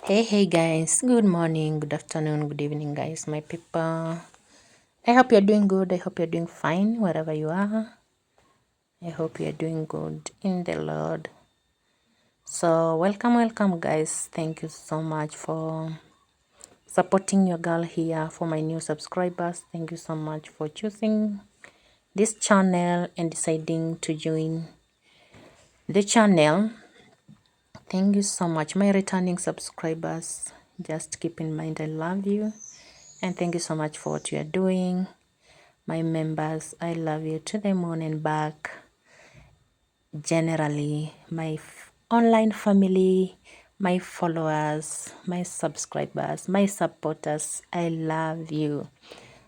Hey guys, good morning, good afternoon, good evening guys, my people. I hope you're doing good. I hope you're doing fine wherever you are. I hope you're doing good in the Lord. So welcome guys. Thank you so much for supporting your girl here. For my new subscribers, thank you so much for choosing this channel and deciding to join the channel. Thank you so much, my returning subscribers. Just keep in mind I love you and thank you so much for what you are doing. My members, I love you to the moon and back. Generally, my online family, my followers, my subscribers, my supporters, I love you.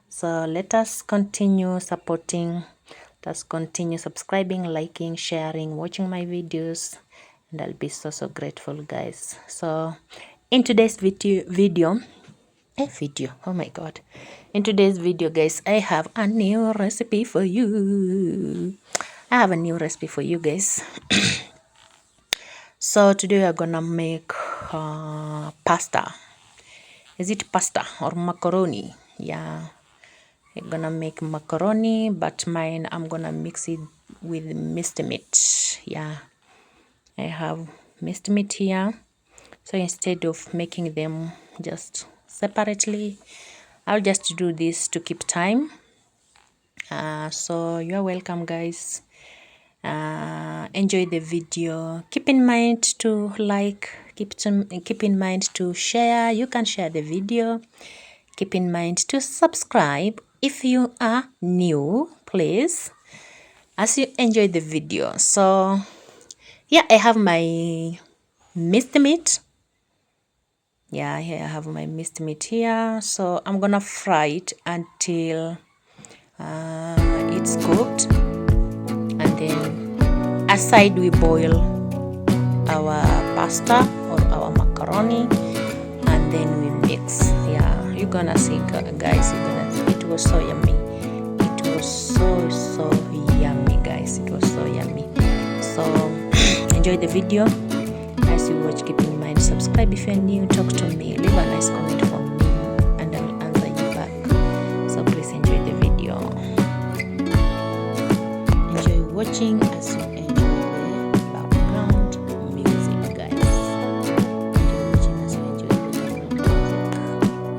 So let us continue supporting. Let us continue subscribing, liking, sharing, watching my videos, and I'll be so grateful guys. So in today's video, oh my god, in today's video guys, I have a new recipe for you. Guys. So today we are gonna make pasta. Is it pasta or macaroni? Yeah, we're gonna make macaroni, but mine I'm gonna mix it with minced meat. Yeah, I have minced meat here, so instead of making them just separately, I'll just do this to keep time. So you're welcome guys. Enjoy the video. Keep in mind to like, keep in mind to share. You can share the video. Keep in mind to subscribe if you are new, please, as you enjoy the video. So yeah, I have my minced meat. Yeah, here I have my minced meat here. So I'm gonna fry it until it's cooked, and then aside we boil our pasta or our macaroni, and then we mix. Yeah, you're gonna see guys, you're gonna see it was so yummy. It was so yummy guys. It was so yummy. So enjoy the video as you watch. Keep in mind, subscribe if you're new, talk to me, leave a nice comment for me and I'll answer you back. So please enjoy the video. Enjoy watching as you enjoy the background music guys. Enjoy watching as you enjoy the background music.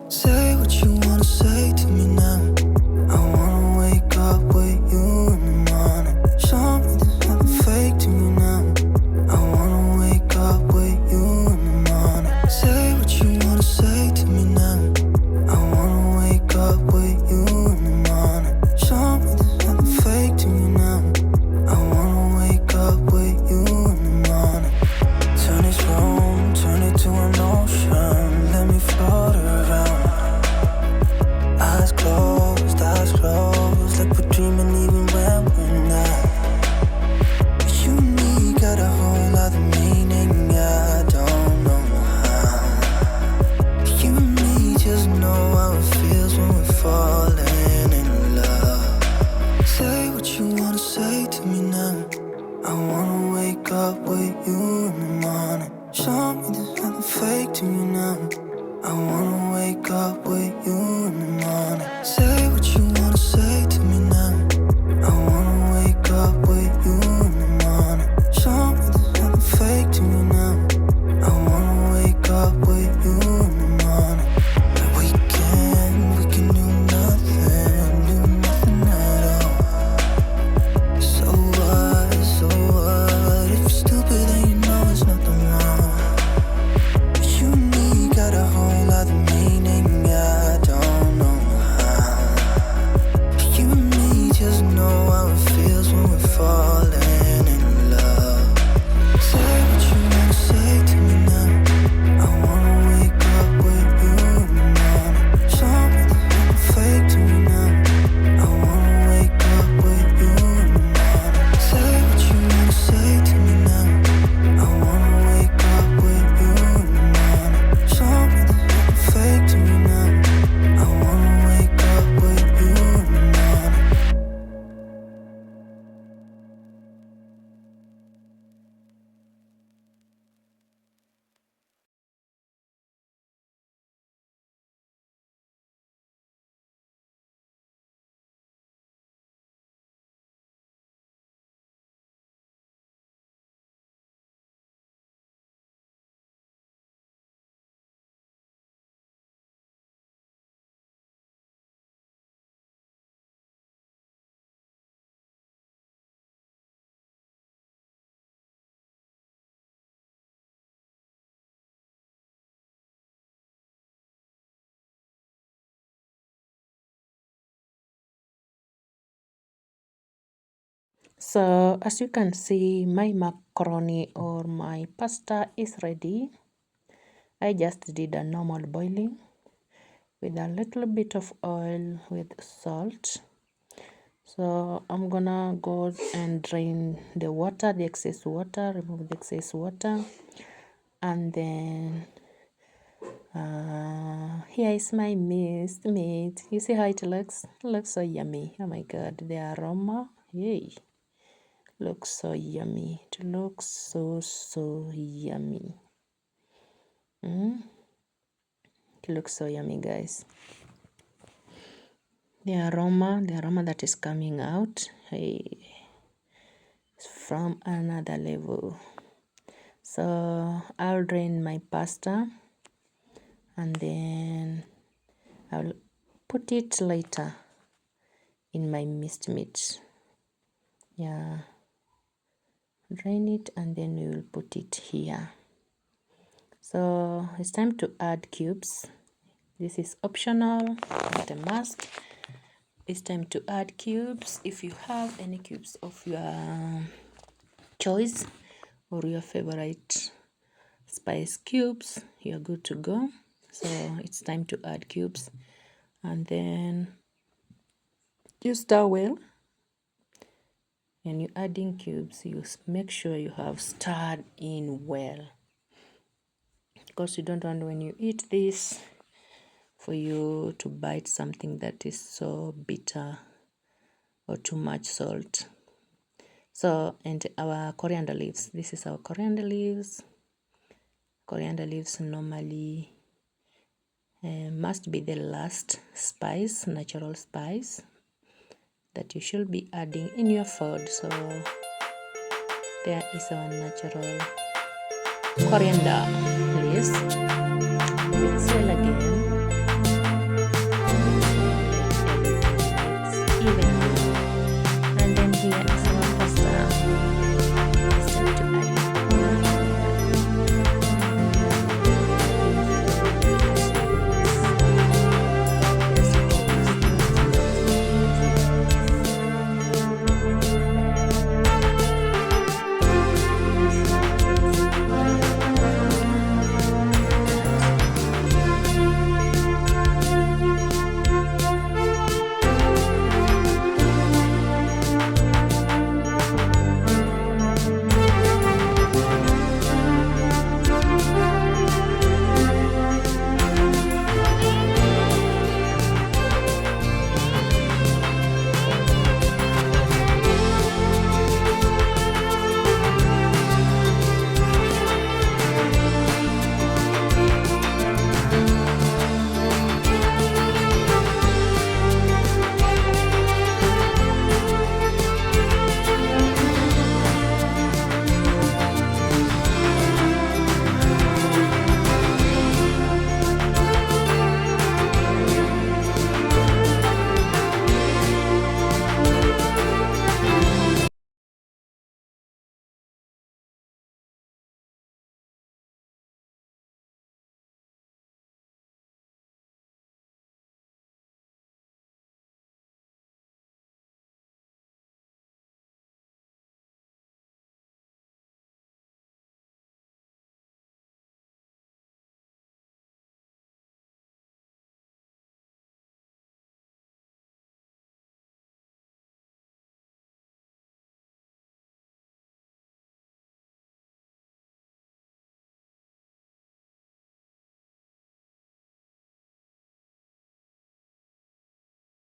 Say what you wanna say to me now. I wanna wake up with you in the morning. Show me there's nothing fake to me now. I wanna wake up with you in the morning. Say what you wanna say to me now. I wanna wake up with you in the morning. Show me there's nothing fake to me now. I wanna wake up with you in the morning. Turn this room, turn it to an ocean. Let me float around. Eyes closed. wanna wake up with you in the morning. Show me there's nothing fake to me now. I wanna wake up with you in the morning. Say what you wanna say to me now. I wanna wake up with you in the morning. Show me there's nothing fake to me now. I wanna wake up with you in the morning. We can do nothing at all. So what? If you're stupid, then you know there's nothing wrong. But you and me got a whole other meaning, I don't know how. But you and me just know how it feels when we're falling in love. Say what you wanna say to me now. I wanna wake up with you in the morning. Show me there's nothing fake to me now. I wanna wake up with you in the morning. Say what you wanna say to me now. I wanna wake up with you in the morning. Show me there's nothing fake to me now. I wanna wake up with you in the morning. So as you can see, my macaroni or my pasta is ready. I just did a normal boiling with a little bit of oil with salt. So I'm gonna go and drain the water, the excess water, remove the excess water, and then here is my minced meat. You see how it looks? It looks so yummy. Oh my god, the aroma, yay, looks so yummy. It looks so yummy. It looks so yummy, guys. The aroma that is coming out, hey, it's from another level. So I'll drain my pasta and then I'll put it later in my minced meat. Yeah, drain it and then we will put it here. So it's time to add cubes. This is optional, not a must. It's time to add cubes. If you have any cubes of your choice or your favorite spice cubes, you're good to go. So it's time to add cubes, and then you stir well. When you're adding cubes, you make sure you have stirred in well, because you don't want when you eat this for you to bite something that is so bitter or too much salt. So, and our coriander leaves, this is our coriander leaves. Coriander leaves normally must be the last spice, natural spice that you should be adding in your food. So there is our natural coriander leaves. Mix well again.